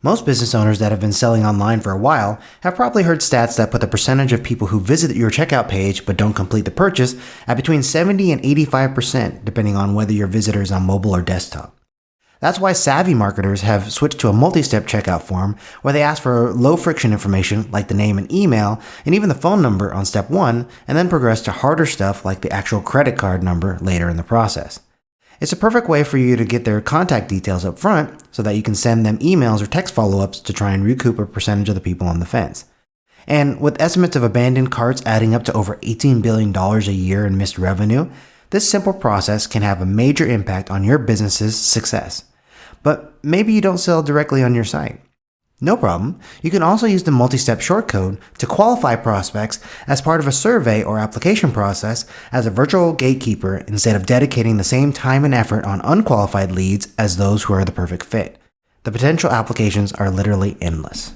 Most business owners that have been selling online for a while have probably heard stats that put the percentage of people who visit your checkout page but don't complete the purchase at between 70 and 85%, depending on whether your visitor is on mobile or desktop. That's why savvy marketers have switched to a multi-step checkout form where they ask for low-friction information like the name and email and even the phone number on step 1, and then progress to harder stuff like the actual credit card number later in the process. It's a perfect way for you to get their contact details up front so that you can send them emails or text follow-ups to try and recoup a percentage of the people on the fence. And with estimates of abandoned carts adding up to over $18 billion a year in missed revenue, this simple process can have a major impact on your business's success. But maybe you don't sell directly on your site. No problem. You can also use the multi-step shortcode to qualify prospects as part of a survey or application process as a virtual gatekeeper instead of dedicating the same time and effort on unqualified leads as those who are the perfect fit. The potential applications are literally endless.